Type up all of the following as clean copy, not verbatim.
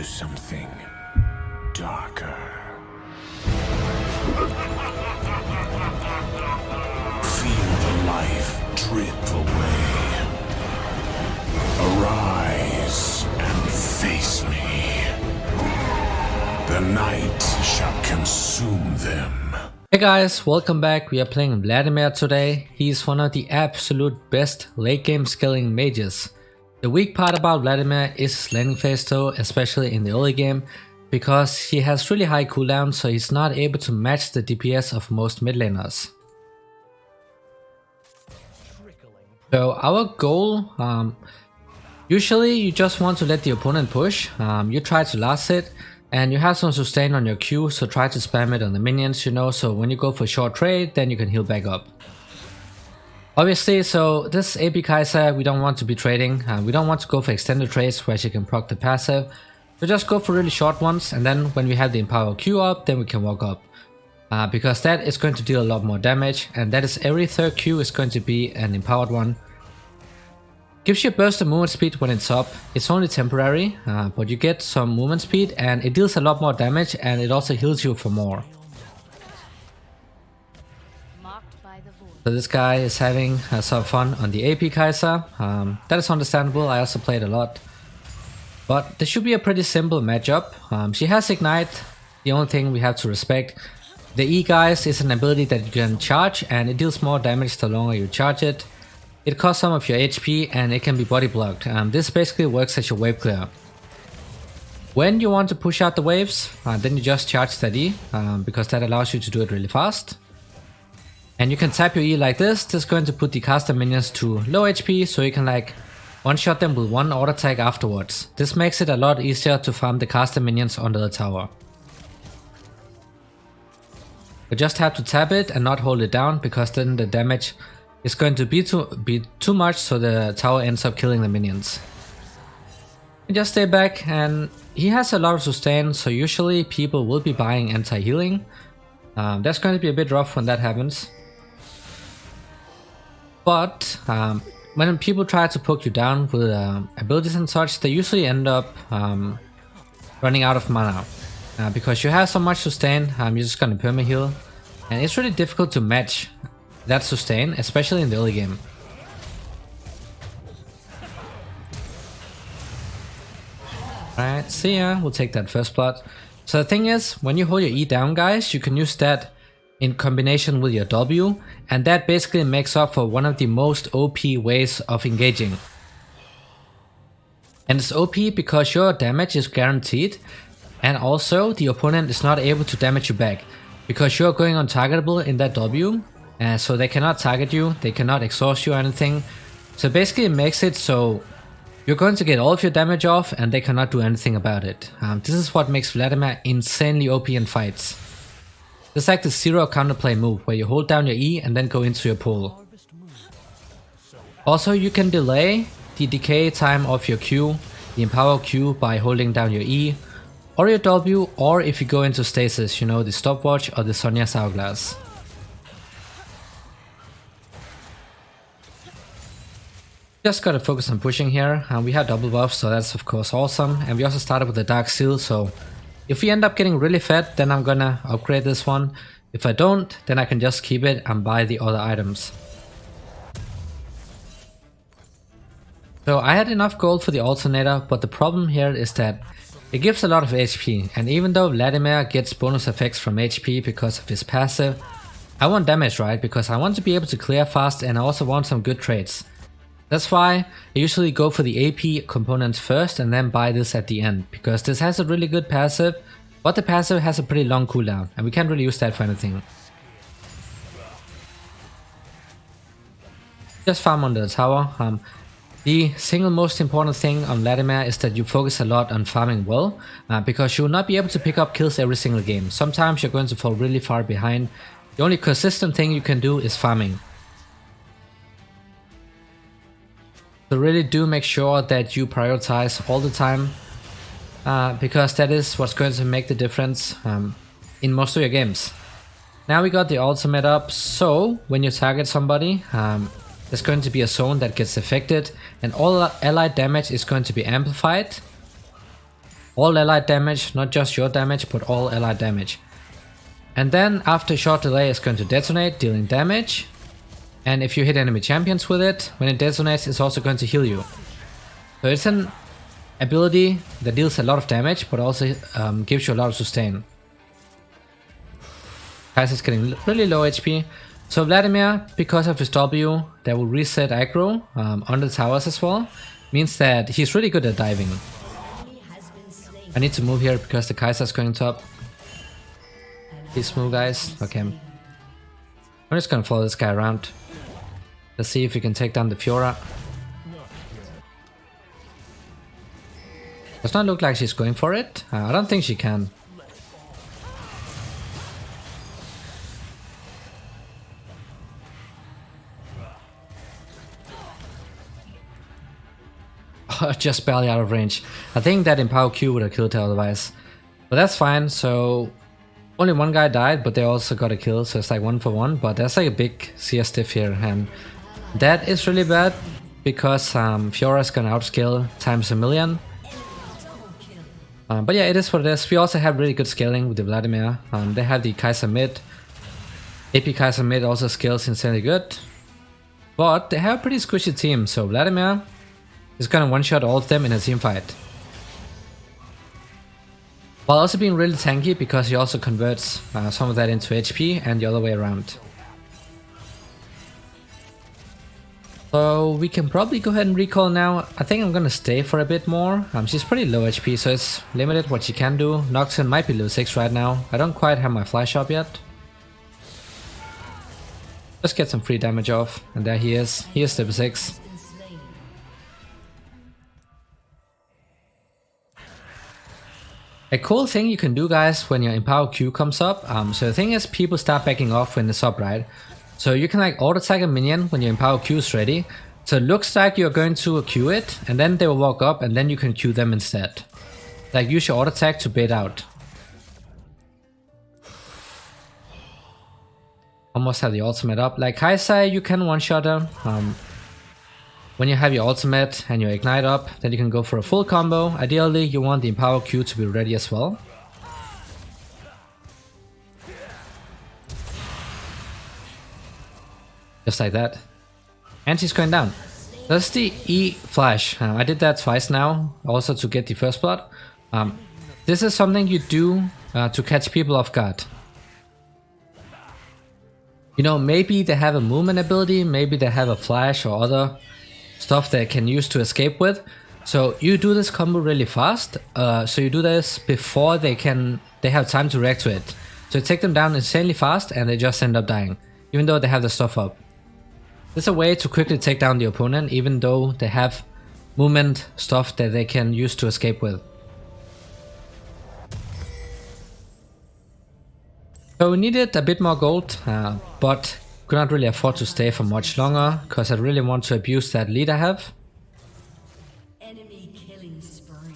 something darker. Feel the life drip away. Arise and face me. The night shall consume them. Hey guys, welcome back. We are playing Vladimir today. He's one of the absolute best late game scaling mages. The weak part about Vladimir is his landing phase though, especially in the early game, because he has really high cooldown, so he's not able to match the DPS of most mid laners. So our goal, usually you just want to let the opponent push. You try to last hit, and you have some sustain on your Q, so try to spam it on the minions, you know, so when you go for short trade, then you can heal back up. Obviously, so this AP Kai'Sa, we don't want to be trading. We don't want to go for extended trades where she can proc the passive. So just go for really short ones, and then when we have the Empower Q up, then we can walk up. Because that is going to deal a lot more damage, and that is every third Q is going to be an empowered one. Gives you a burst of movement speed when it's up. It's only temporary, but you get some movement speed, and it deals a lot more damage, and it also heals you for more. So this guy is having some fun on the AP Kai'Sa. That is understandable, I also played a lot. But this should be a pretty simple matchup. She has Ignite, the only thing we have to respect. The E guys is an ability that you can charge, and it deals more damage the longer you charge it. It costs some of your HP, and it can be body blocked. This basically works as your wave clear. When you want to push out the waves, then you just charge that E, because that allows you to do it really fast. And you can tap your E like this. This is going to put the caster minions to low HP, so you can like one-shot them with one auto attack afterwards. This makes it a lot easier to farm the caster minions under the tower. You just have to tap it and not hold it down, because then the damage is going to be too much, so the tower ends up killing the minions. You just stay back, and he has a lot of sustain, so usually people will be buying anti-healing. That's going to be a bit rough when that happens. But when people try to poke you down with abilities and such, they usually end up running out of mana. Because you have so much sustain, you're just gonna perma heal. And it's really difficult to match that sustain, especially in the early game. Alright, see ya, we'll take that first blood. So the thing is, when you hold your E down guys, you can use that in combination with your W, and that basically makes up for one of the most OP ways of engaging. And it's OP because your damage is guaranteed, and also the opponent is not able to damage you back, because you're going untargetable in that W, so they cannot target you, they cannot exhaust you or anything. So basically it makes it so you're going to get all of your damage off, and they cannot do anything about it. This is what makes Vladimir insanely OP in fights. It's like the zero counterplay move, where you hold down your E and then go into your pull. Also, you can delay the decay time of your Q, the Empower Q, by holding down your E or your W, or if you go into stasis, you know, the stopwatch or the Sonya's hourglass. Just gotta focus on pushing here, and we have double buffs, so that's of course awesome. And we also started with the Dark Seal, so if we end up getting really fat, then I'm gonna upgrade this one. If I don't, then I can just keep it and buy the other items. So I had enough gold for the alternator, but the problem here is that it gives a lot of HP, and even though Vladimir gets bonus effects from HP because of his passive, I want damage, right? Because I want to be able to clear fast, and I also want some good trades. That's why I usually go for the AP components first and then buy this at the end, because this has a really good passive, but the passive has a pretty long cooldown, and we can't really use that for anything. Just farm under the tower. The single most important thing on Vladimir is that you focus a lot on farming well, because you will not be able to pick up kills every single game. Sometimes you're going to fall really far behind. The only consistent thing you can do is farming. So really do make sure that you prioritize all the time, because that is what's going to make the difference in most of your games. Now we got the ultimate up, so when you target somebody, there's going to be a zone that gets affected, and all allied damage is going to be amplified. all allied damage, not just your damage, but all allied damage. And then after short delay it's going to detonate, dealing damage. And if you hit enemy champions with it, when it detonates it's also going to heal you. So it's an ability that deals a lot of damage, but also gives you a lot of sustain. Kai'Sa's getting really low HP. So Vladimir, because of his W, that will reset aggro on the towers as well, means that he's really good at diving. I need to move here because the Kai'Sa's going top. Please move, guys. Okay. I'm just gonna follow this guy around. Let's see if we can take down the Fiora. Does not look like she's going for it. I don't think she can. Just barely out of range. I think that Empower Q would have killed her otherwise. But that's fine, so only one guy died, but they also got a kill, so it's like 1 for 1. But there's like a big CS diff here, and that is really bad because Fiora's gonna outscale times a million. But yeah, it is what it is. We also have really good scaling with the Vladimir. They have the Kai'Sa mid. AP Kai'Sa mid also scales insanely good. But they have a pretty squishy team, so Vladimir is gonna one-shot all of them in a team fight. While also being really tanky because he also converts some of that into HP and the other way around. So we can probably go ahead and recall now. I think I'm gonna stay for a bit more. She's pretty low HP, so it's limited what she can do. Noxon might be level 6 right now. I don't quite have my flash up yet. Just get some free damage off, and there he is. He is level 6. A cool thing you can do, guys, when your Empower Q comes up, so the thing is, people start backing off when it's up, right? So you can like auto attack a minion when your Empower Q is ready. So it looks like you're going to Q it, and then they will walk up, and then you can Q them instead. Like use your auto attack to bait out. Almost have the ultimate up. Like Kai'Sa, you can one-shot her. When you have your ultimate and your ignite up, then you can go for a full combo. Ideally, you want the Empower Q to be ready as well. Just like that. And she's going down. That's the E flash. I did that twice now, also to get the first blood. This is something you do to catch people off guard. You know, maybe they have a movement ability, maybe they have a flash or other stuff they can use to escape with. So you do this combo really fast. So you do this before they have time to react to it. So you take them down insanely fast and they just end up dying, even though they have the stuff up. This is a way to quickly take down the opponent, even though they have movement stuff that they can use to escape with. So we needed a bit more gold, but could not really afford to stay for much longer, because I really want to abuse that lead I have. Enemy killing spree.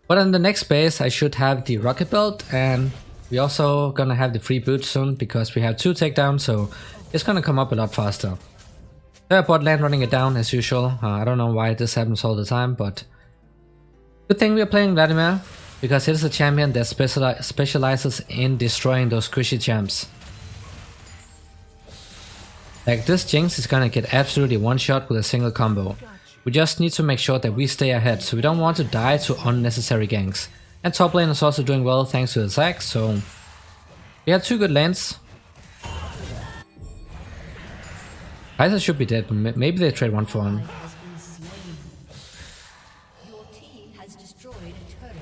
But on the next base I should have the rocket belt, and we also gonna have the free boots soon, because we have 2 takedowns, so it's gonna come up a lot faster. They're bot lane running it down as usual. I don't know why this happens all the time, but good thing we are playing Vladimir, because it is a champion that specializes in destroying those squishy champs. Like this Jinx is gonna get absolutely one shot with a single combo. We just need to make sure that we stay ahead, so we don't want to die to unnecessary ganks. And top lane is also doing well thanks to the Zac, so we have 2 good lanes. Kai'Sa should be dead, but maybe they trade 1 for 1. Has been slain. Your team has destroyed a turret.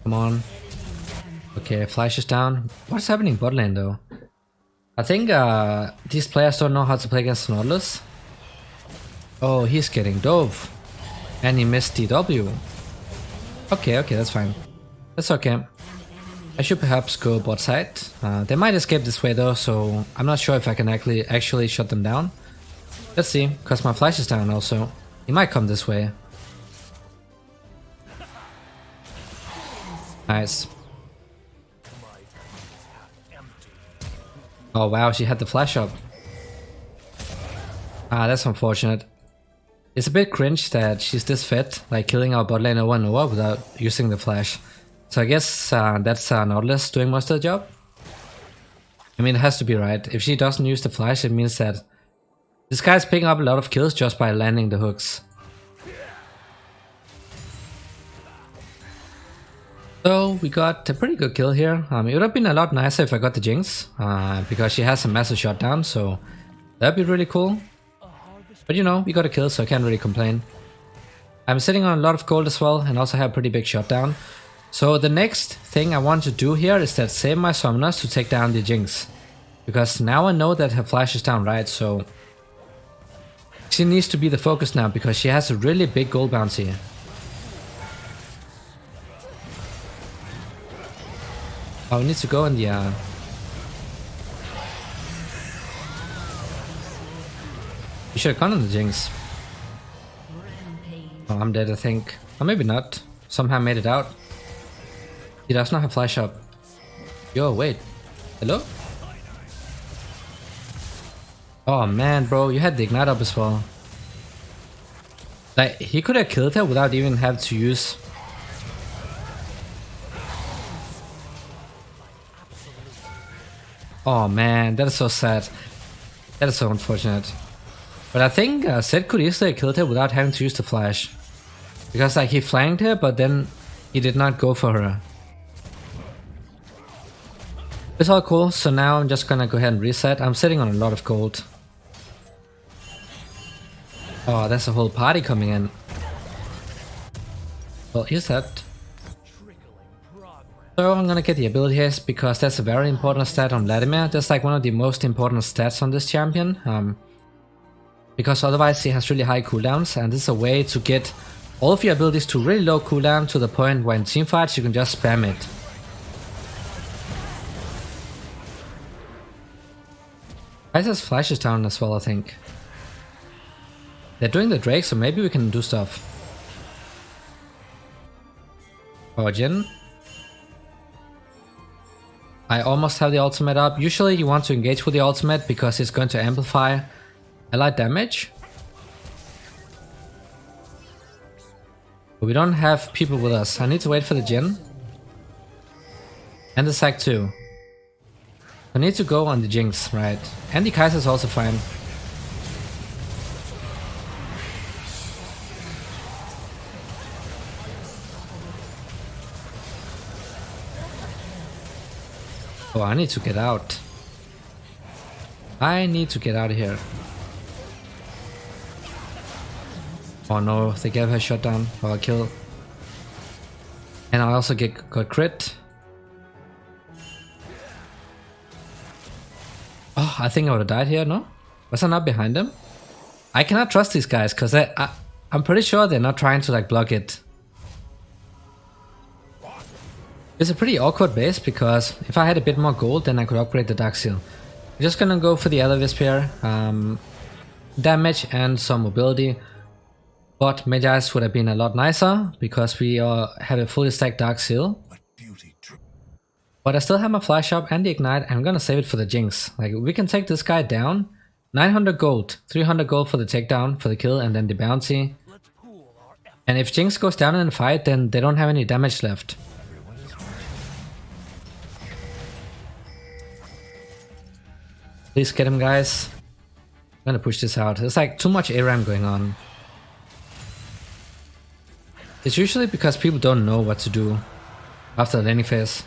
Come on. Okay, Flash is down. What's happening bot lane though? I think these players don't know how to play against Nautilus. Oh, he's getting dove. And he missed DW. Okay, that's fine. That's okay. I should perhaps go bot side. They might escape this way though, so I'm not sure if I can actually shut them down. Let's see, because my flash is down also. He might come this way. Nice. Oh wow, she had the flash up. Ah, that's unfortunate. It's a bit cringe that she's this fit, like killing our bot lane over and over without using the flash. So I guess that's Nautilus doing most of the job. I mean, it has to be right. If she doesn't use the flash, it means that this guy's picking up a lot of kills just by landing the hooks. So we got a pretty good kill here. It would have been a lot nicer if I got the Jinx, because she has a massive shutdown, so that'd be really cool. But you know, we got a kill, so I can't really complain. I'm sitting on a lot of gold as well, and also have a pretty big shutdown. So the next thing I want to do here is that save my summoners to take down the Jinx. Because now I know that her flash is down, right? So she needs to be the focus now, because she has a really big gold bounty. Oh, we need to go in the... We should have gone on the Jinx. Oh, I'm dead, I think. Or maybe not. Somehow made it out. He does not have flash up. Yo, wait. Hello? Oh man, bro, you had the ignite up as well. Like, he could have killed her without even having to use... Oh man, that is so sad. That is so unfortunate. But I think Zed could easily have killed her without having to use the flash. Because like he flanked her, but then he did not go for her. It's all cool, so now I'm just gonna go ahead and reset. I'm sitting on a lot of gold. Oh, there's a whole party coming in. Well, here's that. So I'm gonna get the ability haste because that's a very important stat on Vladimir. That's like one of the most important stats on this champion. Because otherwise he has really high cooldowns, and this is a way to get all of your abilities to really low cooldown to the point where in teamfights you can just spam it. Kai'Sa's flash is down as well, I think. They're doing the Drake, so maybe we can do stuff. Oh, Jhin. I almost have the ultimate up. Usually you want to engage with the ultimate because it's going to amplify allied damage. But we don't have people with us. I need to wait for the Jhin. And the Zac too. I need to go on the Jinx, right? And the Kai'Sa is also fine. Oh, I need to get out. I need to get out of here. Oh no, they gave her shutdown or a kill. And I also got crit. Oh, I think I would have died here, no? Was I not behind them? I cannot trust these guys because I'm pretty sure they're not trying to like block it. It's a pretty awkward base because if I had a bit more gold then I could upgrade the Dark Seal. I'm just gonna go for the other Wisp here. Damage and some mobility. But Magi's would have been a lot nicer because we have a fully stacked Dark Seal. But I still have my flash up and the ignite. I'm gonna save it for the Jinx. Like we can take this guy down. 900 gold, 300 gold for the takedown, for the kill, and then the bounty. And if Jinx goes down in a fight, then they don't have any damage left. Please get him, guys. I'm gonna push this out. There's like too much ARAM going on. It's usually because people don't know what to do after the laning phase.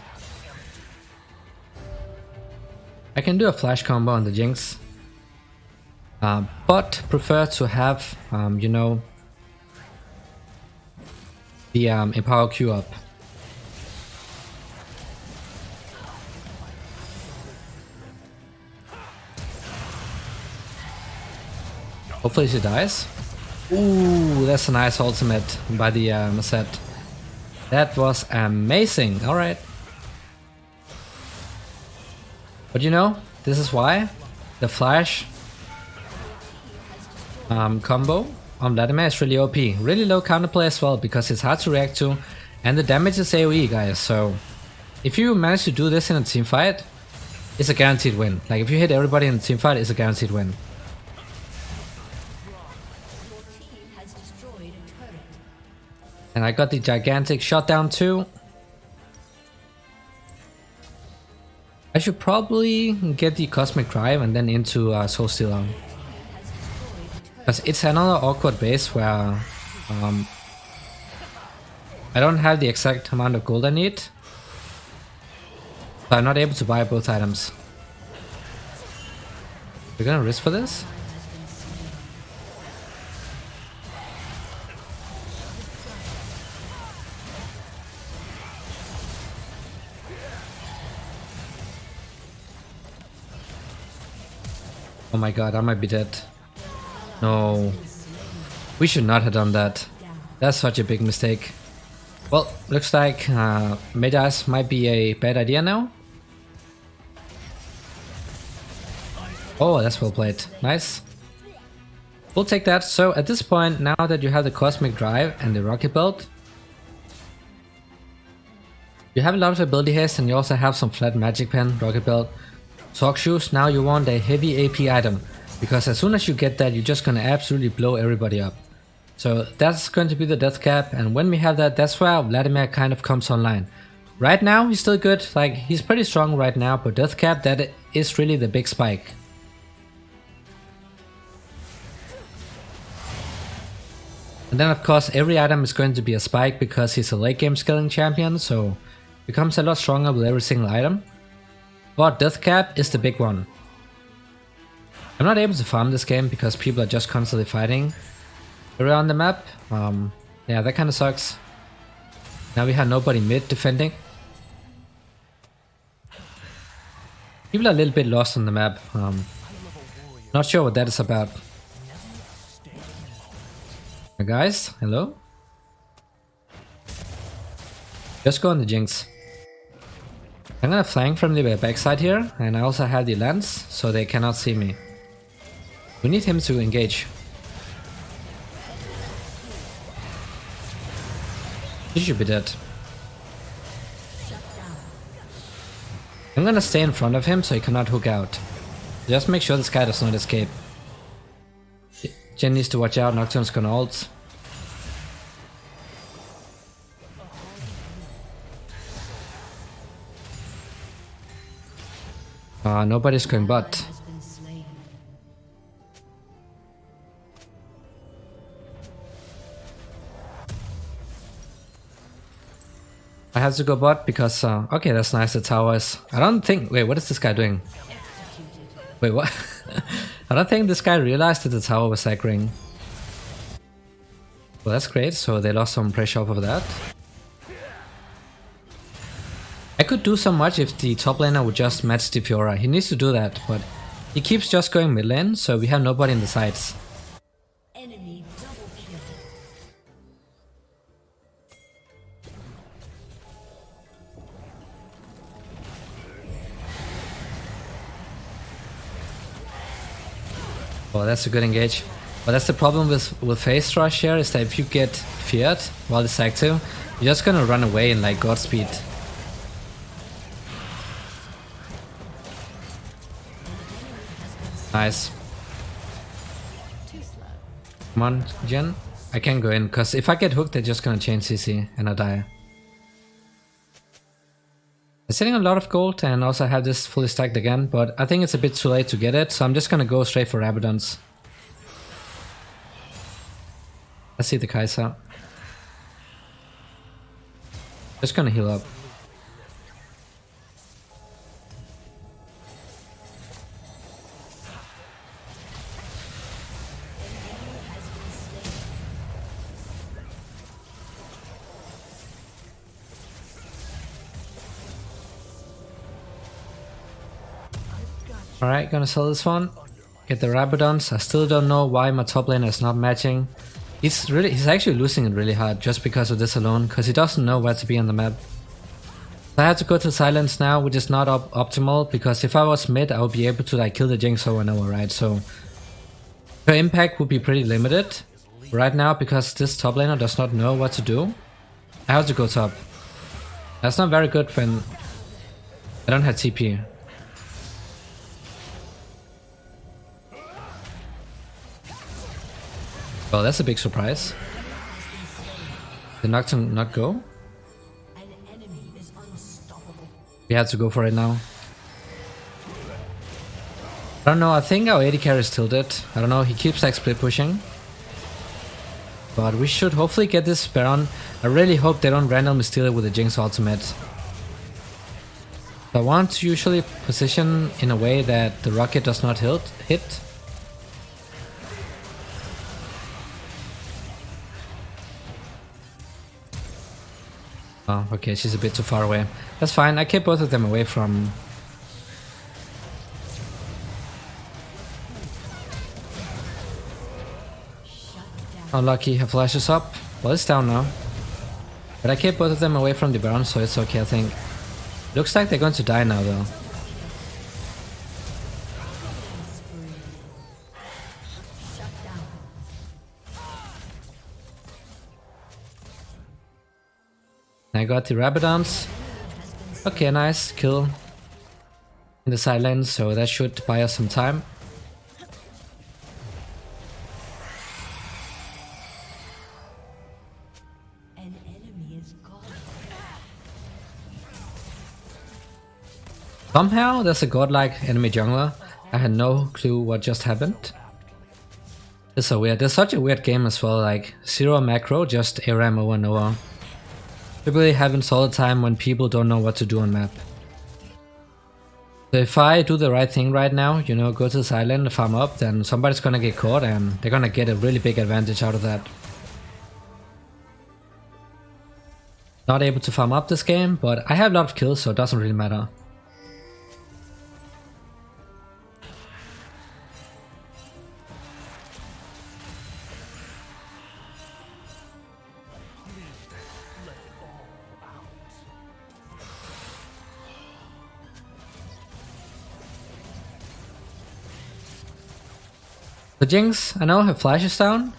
I can do a flash combo on the Jinx. But prefer to have, you know, the Empower Q up. Hopefully she dies. Ooh, that's a nice ultimate by the set. That was amazing. Alright. But you know, this is why the flash combo on Vladimir is really OP. Really low counterplay as well because it's hard to react to. And the damage is AoE, guys. So if you manage to do this in a team fight, it's a guaranteed win. Like if you hit everybody in a team fight, it's a guaranteed win. And I got the gigantic shutdown too. I should probably get the Cosmic Drive and then into Soul Stealer. Because it's another awkward base where I don't have the exact amount of gold I need. So I'm not able to buy both items. We're gonna risk for this? Oh my god, I might be dead. No. We should not have done that. That's such a big mistake. Well, looks like Midas might be a bad idea now. Oh, that's well played. Nice. We'll take that. So at this point, now that you have the Cosmic Drive and the Rocket Belt, you have a lot of ability haste and you also have some flat magic pen, Rocket Belt, Sock Shoes. Now you want a heavy AP item, because as soon as you get that, you're just gonna absolutely blow everybody up. So that's going to be the death cap, and when we have that, that's where Vladimir kind of comes online. Right now he's still good, like he's pretty strong right now, but death cap, that is really the big spike. And then of course every item is going to be a spike because he's a late game scaling champion, so becomes a lot stronger with every single item. But death cap is the big one. I'm not able to farm this game because people are just constantly fighting around the map. Yeah, that kind of sucks. Now we have nobody mid defending. People are a little bit lost on the map. Not sure what that is about. Guys, hello? Just go on the Jinx. I'm gonna flank from the backside here, and I also have the lance, so they cannot see me. We need him to engage. He should be dead. I'm gonna stay in front of him so he cannot hook out. Just make sure this guy does not escape. Jen needs to watch out, Nocturne's gonna ult. Nobody's going bot. I have to go bot because, okay, that's nice, the towers. I don't think, wait, what is this guy doing? Wait, what? I don't think this guy realized that the tower was aggroing. Well, that's great, so they lost some pressure off of that. I could do so much if the top laner would just match the Fiora. He needs to do that, but he keeps just going mid lane, so we have nobody in the sides. Enemy double kill. Oh, that's a good engage. But that's the problem with phase rush here, is that if you get feared while it's active, you're just gonna run away in like god speed. Nice. Come on, Jen. I can't go in, because if I get hooked, they're just gonna change CC and I die. I'm sitting on a lot of gold and also have this fully stacked again, but I think it's a bit too late to get it, so I'm just gonna go straight for Rabadons. Let's see the Kai'Sa. Just gonna heal up. Alright, gonna sell this one. Get the Rabadons. I still don't know why my top laner is not matching. He's actually losing it really hard just because of this alone, because he doesn't know where to be on the map. So I have to go to silence now, which is not optimal, because if I was mid, I would be able to like kill the Jinx over and over, right? So her impact would be pretty limited right now, because this top laner does not know what to do. I have to go top. That's not very good when I don't have TP. Oh, that's a big surprise. Did Nocturne not go? An enemy is unstoppable. We had to go for it now. I don't know, I think our AD carry is tilted. I don't know, he keeps like split pushing. But we should hopefully get this Baron. I really hope they don't randomly steal it with the Jinx ultimate. I want to usually position in a way that the rocket does not hit. Oh, okay, she's a bit too far away. That's fine, I keep both of them away from... Unlucky, her flash is up. Well, it's down now. But I kept both of them away from the Baron, so it's okay, I think. Looks like they're going to die now, though. I got the Rabadons. Okay, nice kill in the side lane, so that should buy us some time. Somehow there's a godlike enemy jungler. I had no clue what just happened. It's so weird. There's such a weird game as well, like 0 macro, just ARAM over and over. Typically happens all the time when people don't know what to do on map. So if I do the right thing right now, you know, go to the side lane and farm up, then somebody's gonna get caught and they're gonna get a really big advantage out of that. Not able to farm up this game, but I have a lot of kills, so it doesn't really matter. The Jinx, I know her flash is down,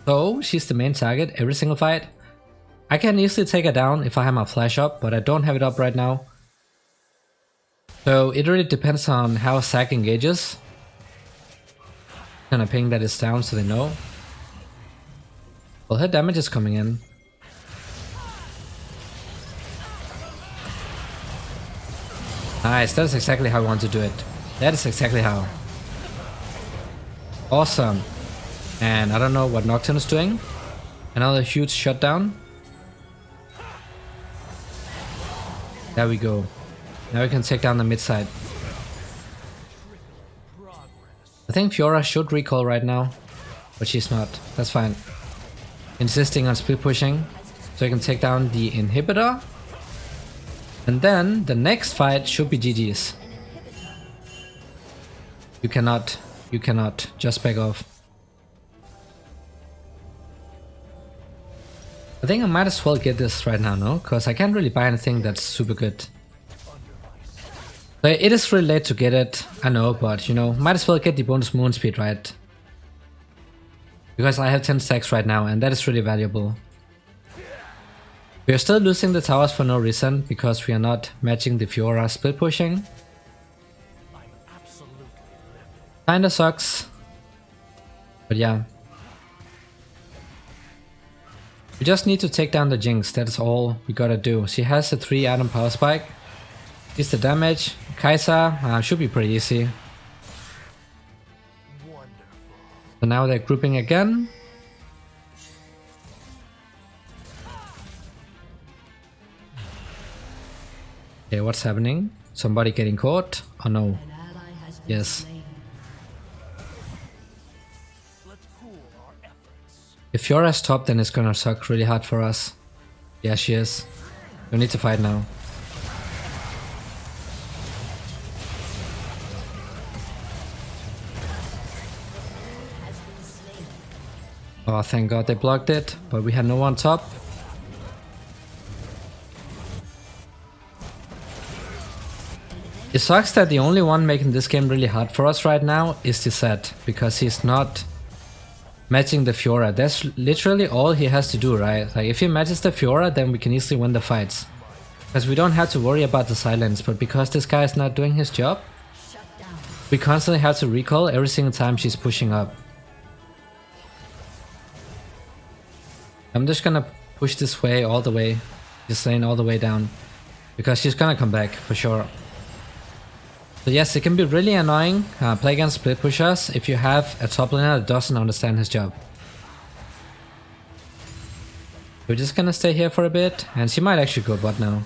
so she's the main target every single fight. I can easily take her down if I have my flash up, but I don't have it up right now. So it really depends on how Zac engages. Gonna ping that it's down so they know. Well, her damage is coming in. Nice, that is exactly how I want to do it. That is exactly how. Awesome. And I don't know what Nocturne is doing. Another huge shutdown. There we go. Now we can take down the mid side. I think Fiora should recall right now, but she's not. That's fine. Insisting on split pushing so I can take down the inhibitor. And then the next fight should be GG's. You cannot, just back off. I think I might as well get this right now, no? Because I can't really buy anything that's super good. But it is really late to get it, I know, but you know, might as well get the bonus moon speed, right? Because I have 10 stacks right now, and that is really valuable. We are still losing the towers for no reason, because we are not matching the Fiora split pushing. Kinda sucks. But yeah. We just need to take down the Jinx, that's all we gotta do. She has a 3 item power spike. Here's the damage. Kai'Sa should be pretty easy. So now they're grouping again. Okay, what's happening? Somebody getting caught? Oh no. Yes. If Fiora's top, then it's gonna suck really hard for us. Yeah, she is. We need to fight now. Oh, thank god they blocked it, but we had no one top. It sucks that the only one making this game really hard for us right now is the Zed, because he's not matching the Fiora. That's literally all he has to do, right? Like if he matches the Fiora, then we can easily win the fights. Because we don't have to worry about the silence, but because this guy is not doing his job, we constantly have to recall every single time she's pushing up. I'm just gonna push this way all the way. This lane all the way down. Because she's gonna come back for sure. So yes, it can be really annoying play against split pushers if you have a top laner that doesn't understand his job. We're just gonna stay here for a bit, and she might actually go bot now.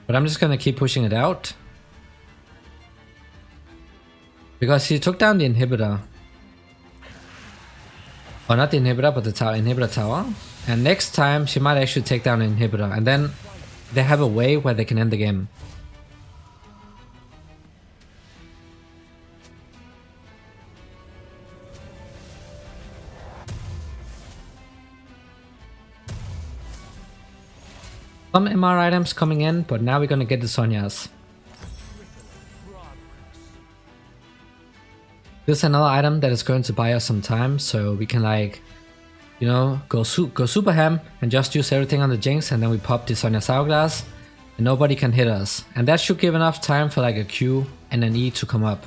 But I'm just gonna keep pushing it out. Because she took down the inhibitor. Or not the inhibitor, but the inhibitor tower. And next time she might actually take down the inhibitor, and then they have a way where they can end the game. Some MR items coming in, but now we're gonna get the Sonya's. This is another item that is going to buy us some time, so we can like, you know, go super ham and just use everything on the Jinx, and then we pop the Sonya's Hourglass and nobody can hit us. And that should give enough time for like a Q and an E to come up.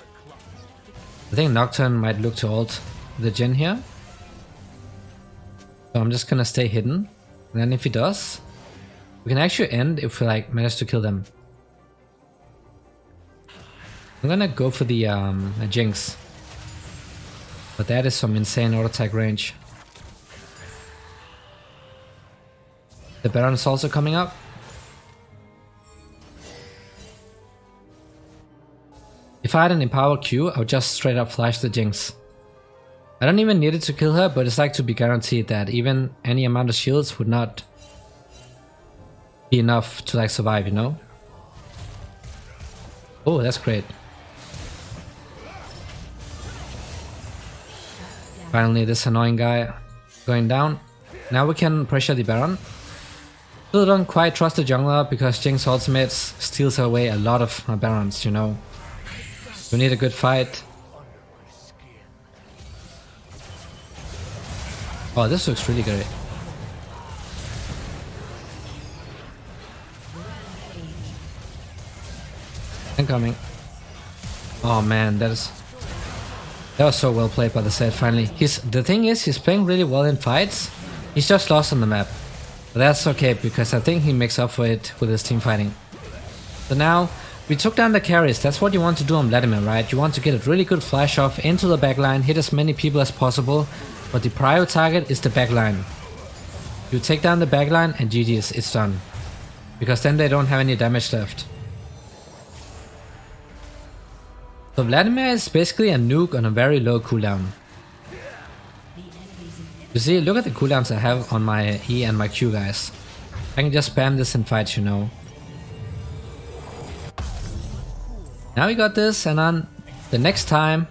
I think Nocturne might look to ult the Jhin here. So I'm just gonna stay hidden, and then if he does, we can actually end if we like manage to kill them. I'm gonna go for the Jinx. But that is some insane auto attack range. The Baron is also coming up. If I had an empowered Q, I would just straight up flash the Jinx. I don't even need it to kill her, but it's like to be guaranteed that even any amount of shields would not be enough to like survive, you know? Oh, that's great. Finally, this annoying guy going down. Now we can pressure the Baron. Still don't quite trust the jungler because Jinx ultimate steals away a lot of Barons, you know. We need a good fight. Oh, this looks really great. Incoming. Oh man, that was so well played by the set finally. The thing is, he's playing really well in fights. He's just lost on the map. But that's okay, because I think he makes up for it with his team fighting. So now, we took down the carries. That's what you want to do on Vladimir, right? You want to get a really good flash off into the backline, hit as many people as possible, but the prior target is the backline. You take down the backline and GG's, it's done. Because then they don't have any damage left. So Vladimir is basically a nuke on a very low cooldown. You see, look at the cooldowns I have on my E and my Q, guys. I can just spam this in fights, you know. Now we got this, and on the next time,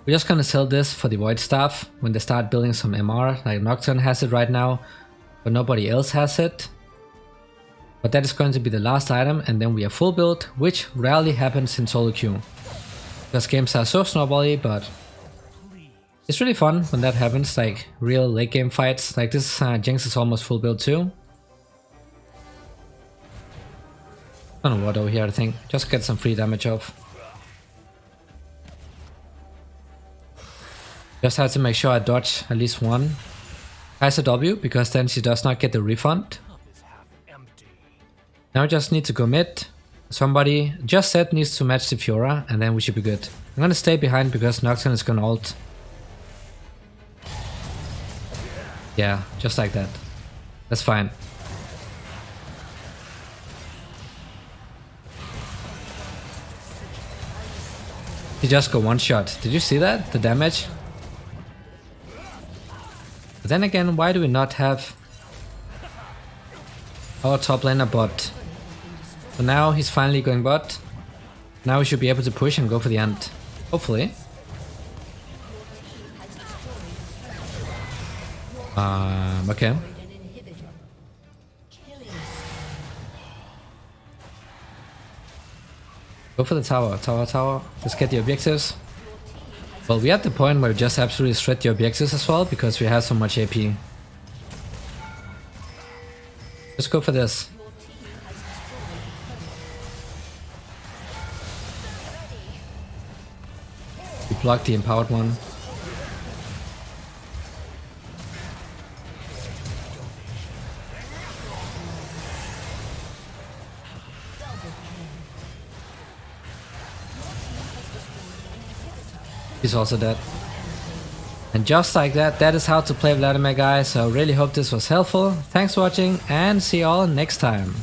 we're just gonna sell this for the Void Staff when they start building some MR. Like Nocturne has it right now, but nobody else has it. But that is going to be the last item, and then we are full build, which rarely happens in solo queue. Because games are so snowbally, but it's really fun when that happens, like real late game fights. Like this Jinx is almost full build too. I don't know what over here, I think. Just get some free damage off. Just have to make sure I dodge at least one Kai'Sa W, because then she does not get the refund. Now we just need to go mid. Somebody just said needs to match the Fiora, and then we should be good. I'm gonna stay behind because Nocturne is gonna ult. Yeah, just like that. That's fine. He just got one shot. Did you see that? The damage? But then again, why do we not have our top laner bot? So now he's finally going bot. Now we should be able to push and go for the end. Hopefully. Okay. Go for the tower. Let's get the objectives. Well, we're at the point where we just absolutely shred the objectives as well, because we have so much AP. Let's go for this. We blocked the empowered one. He's also dead. And just like that, that is how to play Vladimir, guys. So really hope this was helpful. Thanks for watching and see you all next time.